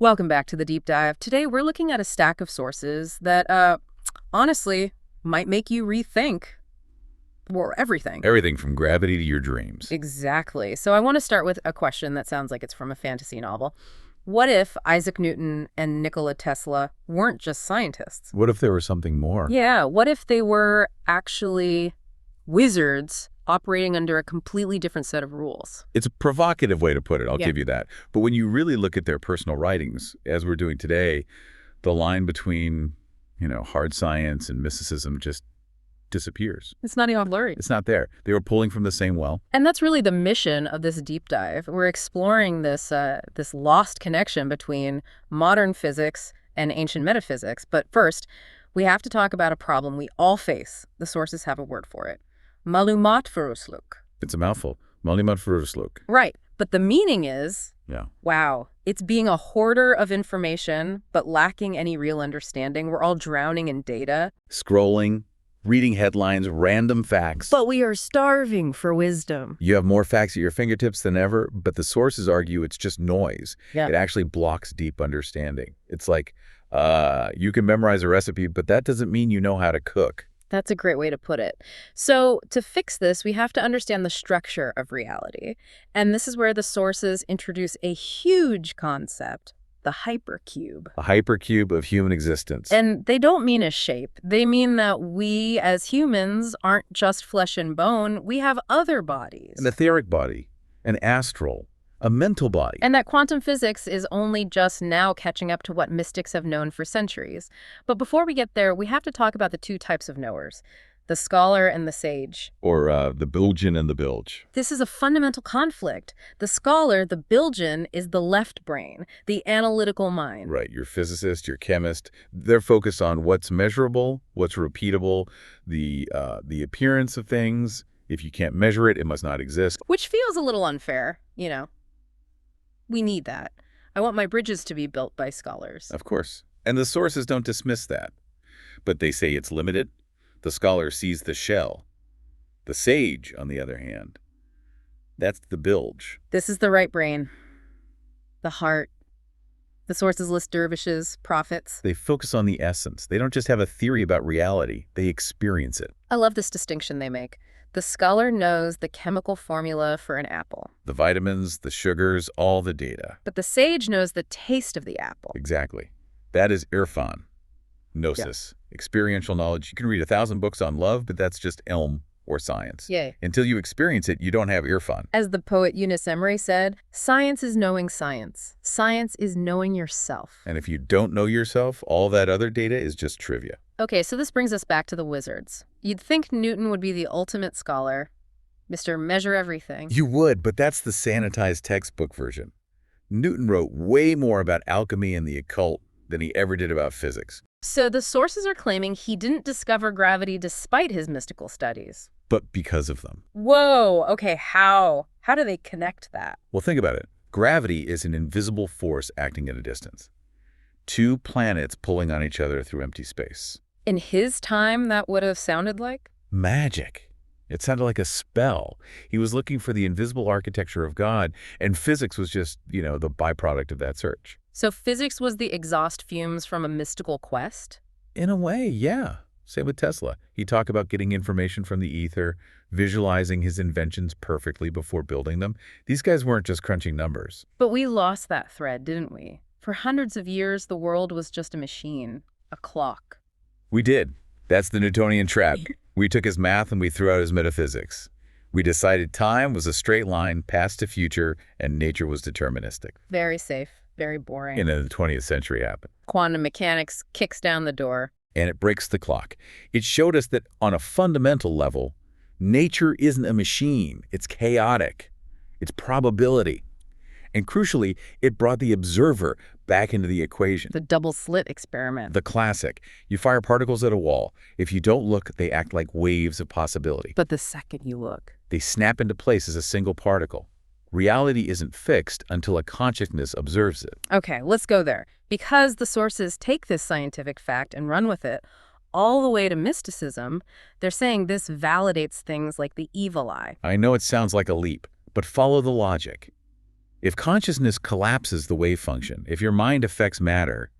Welcome back to the deep dive. Today we're looking at a stack of sources that, honestly, might make you rethink everything. Everything from gravity to your dreams. Exactly. So I want to start with a question that sounds like it's from a fantasy novel. What if Isaac Newton and Nikola Tesla weren't just scientists? What if there was something more? Yeah, what if they were actually wizards operating under a completely different set of rules? It's a provocative way to put it, I'll give you that. But when you really look at their personal writings, as we're doing today, the line between, hard science and mysticism just disappears. It's not even blurry. It's not there. They were pulling from the same well. And that's really the mission of this deep dive. We're exploring this lost connection between modern physics and ancient metaphysics. But first, we have to talk about a problem we all face. The sources have a word for it. Malumatfurusluk. It's a mouthful. Malumatfurusluk. Right. But the meaning is, Yeah. wow, it's being a hoarder of information, but lacking any real understanding. We're all drowning in data. Scrolling, reading headlines, random facts. But we are starving for wisdom. You have more facts at your fingertips than ever, but the sources argue it's just noise. Yeah. It actually blocks deep understanding. It's like, you can memorize a recipe, but that doesn't mean you know how to cook. That's a great way to put it. So to fix this, we have to understand the structure of reality. And this is where the sources introduce a huge concept, the hypercube. A hypercube of human existence. And they don't mean a shape. They mean that we as humans aren't just flesh and bone. We have other bodies. An etheric body, an astral, a mental body. And that quantum physics is only just now catching up to what mystics have known for centuries. But before we get there, we have to talk about the two types of knowers, the scholar and the sage. Or the bilgin and the bilge. This is a fundamental conflict. The scholar, the bilgin, is the left brain, the analytical mind. Right, your physicist, your chemist, they're focused on what's measurable, what's repeatable, the appearance of things. If you can't measure it, it must not exist. Which feels a little unfair, We need that. I want my bridges to be built by scholars. Of course. And the sources don't dismiss that. But they say it's limited. The scholar sees the shell. The sage, on the other hand, that's the bilge. This is the right brain. The heart. The sources list dervishes, prophets. They focus on the essence. They don't just have a theory about reality. They experience it. I love this distinction they make. The scholar knows the chemical formula for an apple. The vitamins, the sugars, all the data. But the sage knows the taste of the apple. Exactly. That is irfan, gnosis, experiential knowledge. You can read 1,000 books on love, but that's just ilm or science. Yay. Until you experience it, you don't have irfan. As the poet Eunice Emery said, science is knowing science. Science is knowing yourself. And if you don't know yourself, all that other data is just trivia. Okay, so this brings us back to the wizards. You'd think Newton would be the ultimate scholar, Mr. Measure Everything. You would, but that's the sanitized textbook version. Newton wrote way more about alchemy and the occult than he ever did about physics. So the sources are claiming he didn't discover gravity despite his mystical studies. But because of them. Whoa, okay, how? How do they connect that? Well, think about it. Gravity is an invisible force acting at a distance. Two planets pulling on each other through empty space. In his time, that would have sounded like? Magic. It sounded like a spell. He was looking for the invisible architecture of God, and physics was just, the byproduct of that search. So physics was the exhaust fumes from a mystical quest? In a way, yeah. Same with Tesla. He talked about getting information from the ether, visualizing his inventions perfectly before building them. These guys weren't just crunching numbers. But we lost that thread, didn't we? For hundreds of years, the world was just a machine, a clock. We did. That's the Newtonian trap. We took his math and we threw out his metaphysics. We decided time was a straight line, past to future, and nature was deterministic. Very safe, very boring. And then the 20th century happened. Quantum mechanics kicks down the door. And it breaks the clock. It showed us that on a fundamental level, nature isn't a machine. It's chaotic. It's probability. And crucially, it brought the observer back into the equation. The double slit experiment. The classic. You fire particles at a wall. If you don't look, they act like waves of possibility. But the second you look, they snap into place as a single particle. Reality isn't fixed until a consciousness observes it. Okay, let's go there. Because the sources take this scientific fact and run with it all the way to mysticism, they're saying this validates things like the evil eye. I know it sounds like a leap, but follow the logic. If consciousness collapses the wave function, if your mind affects matter,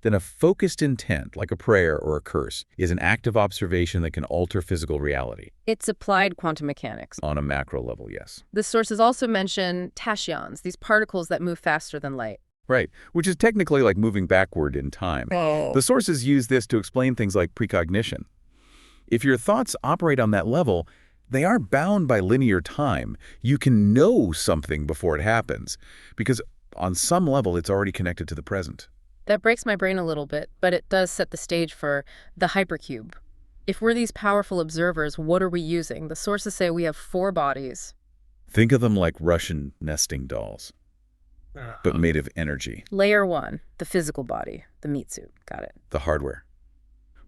then a focused intent, like a prayer or a curse, is an active observation that can alter physical reality. It's applied quantum mechanics. On a macro level, yes. The sources also mention tachyons, these particles that move faster than light. Right, which is technically like moving backward in time. Oh. The sources use this to explain things like precognition. If your thoughts operate on that level, they aren't bound by linear time. You can know something before it happens, because on some level it's already connected to the present. That breaks my brain a little bit, but it does set the stage for the hypercube. If we're these powerful observers, what are we using? The sources say we have 4 bodies. Think of them like Russian nesting dolls, but made of energy. Layer 1, the physical body, the meat suit. Got it. The hardware.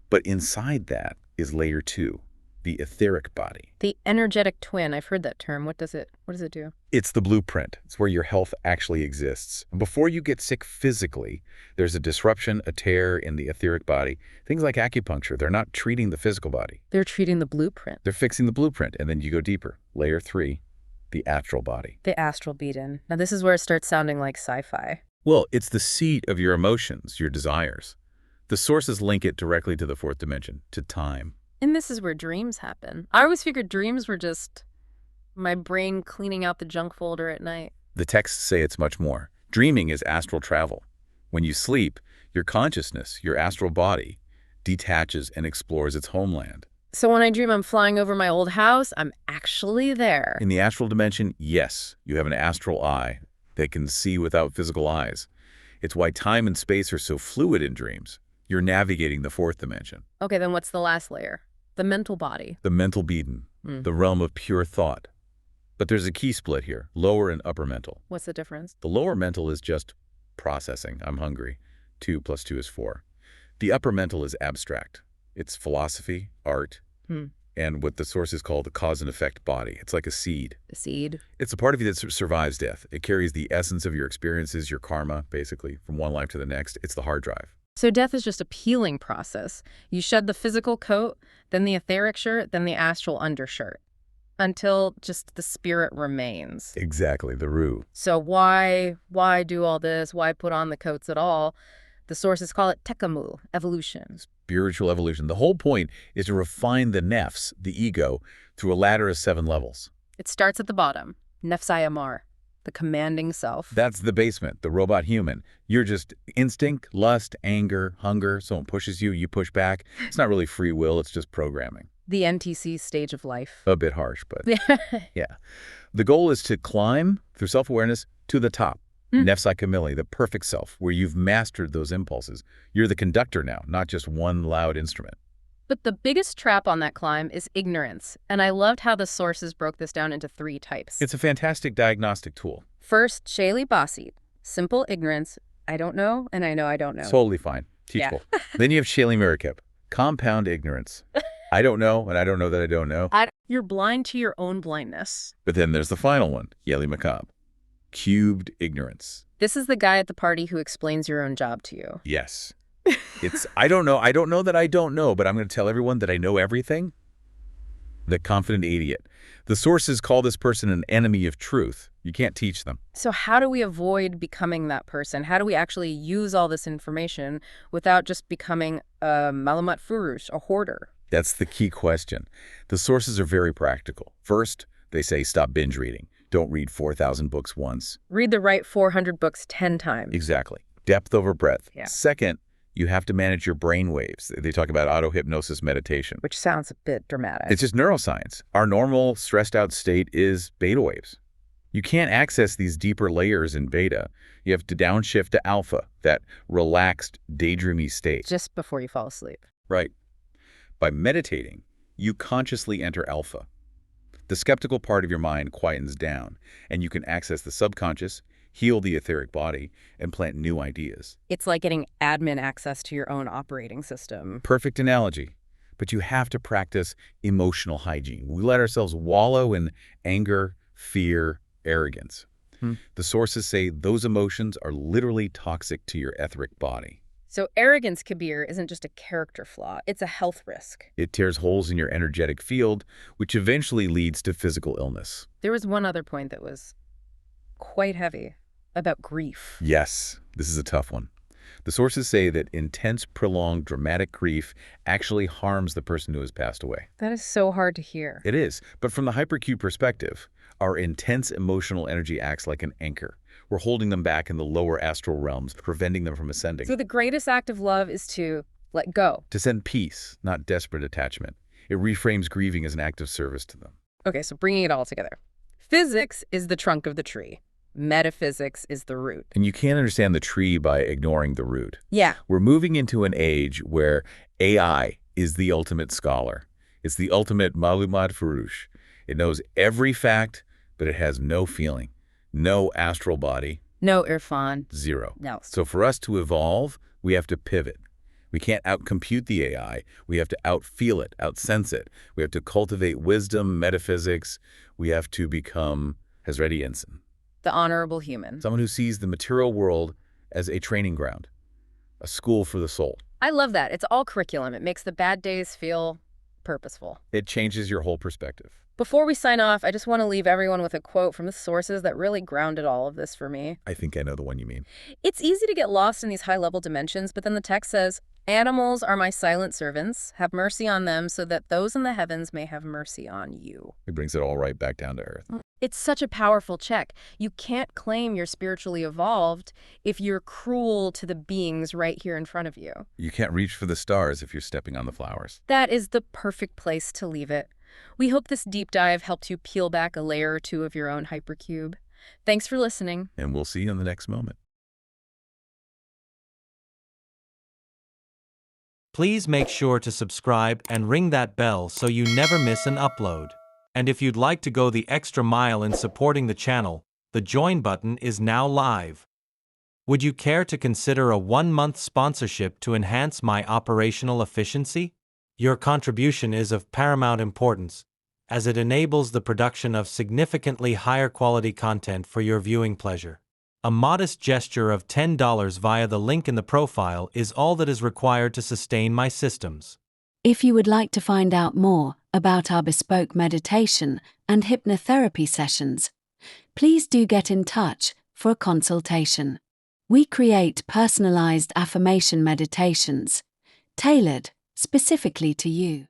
But inside that is layer 2, the etheric body. The energetic twin. I've heard that term. What does it do? It's the blueprint. It's where your health actually exists. Before you get sick physically, there's a disruption, a tear in the etheric body. Things like acupuncture, they're not treating the physical body. They're treating the blueprint. They're fixing the blueprint, and then you go deeper. Layer 3, the astral body. The astral beat-in. Now this is where it starts sounding like sci-fi. Well, it's the seat of your emotions, your desires. The sources link it directly to the 4th dimension, to time. And this is where dreams happen. I always figured dreams were just my brain cleaning out the junk folder at night. The texts say it's much more. Dreaming is astral travel. When you sleep, your consciousness, your astral body, detaches and explores its homeland. So when I dream I'm flying over my old house, I'm actually there. In the astral dimension, yes, you have an astral eye that can see without physical eyes. It's why time and space are so fluid in dreams. You're navigating the 4th dimension. Okay, then what's the last layer? The mental body. The mental being, the realm of pure thought. But there's a key split here, lower and upper mental. What's the difference? The lower mental is just processing. I'm hungry. 2 + 2 is 4. The upper mental is abstract. It's philosophy, art, and what the sources call the cause and effect body. It's like a seed. The seed. It's a part of you that survives death. It carries the essence of your experiences, your karma, basically, from one life to the next. It's the hard drive. So death is just a peeling process. You shed the physical coat, then the etheric shirt, then the astral undershirt, until just the spirit remains. Exactly, the roux. So why do all this? Why put on the coats at all? The sources call it tekamul, evolution. Spiritual evolution. The whole point is to refine the nefs, the ego, through a ladder of 7 levels. It starts at the bottom, nefs Amar, the commanding self. That's the basement, the robot human. You're just instinct, lust, anger, hunger. Someone pushes you, you push back. It's not really free will, it's just programming. The NTC stage of life. A bit harsh, but yeah. The goal is to climb, through self-awareness, to the top. Nefsi Kamili, the perfect self, where you've mastered those impulses. You're the conductor now, not just one loud instrument. But the biggest trap on that climb is ignorance. And I loved how the sources broke this down into 3 types. It's a fantastic diagnostic tool. First, Shayli Basit, simple ignorance. I don't know, and I know I don't know. Totally fine. Teachable. Then you have Shayli Mirikip, compound ignorance. I don't know, and I don't know that I don't know. You're blind to your own blindness. But then there's the final one, Yeli Makab, cubed ignorance. This is the guy at the party who explains your own job to you. Yes. It's, I don't know that I don't know, but I'm going to tell everyone that I know everything. The confident idiot. The sources call this person an enemy of truth. You can't teach them. So how do we avoid becoming that person? How do we actually use all this information without just becoming a Malamat Furush, a hoarder? That's the key question. The sources are very practical. First, they say stop binge reading. Don't read 4,000 books once. Read the right 400 books 10 times. Exactly. Depth over breadth. Yeah. Second, you have to manage your brain waves. They talk about auto-hypnosis meditation. Which sounds a bit dramatic. It's just neuroscience. Our normal stressed out state is beta waves. You can't access these deeper layers in beta. You have to downshift to alpha, that relaxed, daydreamy state. Just before you fall asleep. Right. By meditating, you consciously enter alpha. The skeptical part of your mind quietens down, and you can access the subconscious, heal the etheric body, and plant new ideas. It's like getting admin access to your own operating system. Perfect analogy. But you have to practice emotional hygiene. We let ourselves wallow in anger, fear, arrogance. The sources say those emotions are literally toxic to your etheric body. So arrogance, Kabir, isn't just a character flaw. It's a health risk. It tears holes in your energetic field, which eventually leads to physical illness. There was one other point that was quite heavy, about grief. Yes, this is a tough one. The sources say that intense, prolonged, dramatic grief actually harms the person who has passed away. That is so hard to hear. It is, but from the hypercube perspective, our intense emotional energy acts like an anchor. We're holding them back in the lower astral realms, preventing them from ascending. So the greatest act of love is to let go. To send peace, not desperate attachment. It reframes grieving as an act of service to them. Okay, so bringing it all together. Physics is the trunk of the tree. Metaphysics is the root. And you can't understand the tree by ignoring the root. Yeah. We're moving into an age where AI is the ultimate scholar. It's the ultimate malumat furush. It knows every fact, but it has no feeling, no astral body. No, Irfan. Zero. No. So for us to evolve, we have to pivot. We can't outcompute the AI. We have to outfeel it, outsense it. We have to cultivate wisdom, metaphysics. We have to become Hazreti Insan. The honorable human. Someone who sees the material world as a training ground, a school for the soul. I love that. It's all curriculum. It makes the bad days feel purposeful. It changes your whole perspective. Before we sign off, I just want to leave everyone with a quote from the sources that really grounded all of this for me. I think I know the one you mean. It's easy to get lost in these high-level dimensions, but then the text says, "Animals are my silent servants. Have mercy on them so that those in the heavens may have mercy on you." It brings it all right back down to earth. It's such a powerful check. You can't claim you're spiritually evolved if you're cruel to the beings right here in front of you. You can't reach for the stars if you're stepping on the flowers. That is the perfect place to leave it. We hope this deep dive helped you peel back a layer or two of your own hypercube. Thanks for listening. And we'll see you in the next moment. Please make sure to subscribe and ring that bell so you never miss an upload. And if you'd like to go the extra mile in supporting the channel, the join button is now live. Would you care to consider a 1-month sponsorship to enhance my operational efficiency? Your contribution is of paramount importance, as it enables the production of significantly higher quality content for your viewing pleasure. A modest gesture of $10 via the link in the profile is all that is required to sustain my systems. If you would like to find out more about our bespoke meditation and hypnotherapy sessions, please do get in touch for a consultation. We create personalized affirmation meditations tailored specifically to you.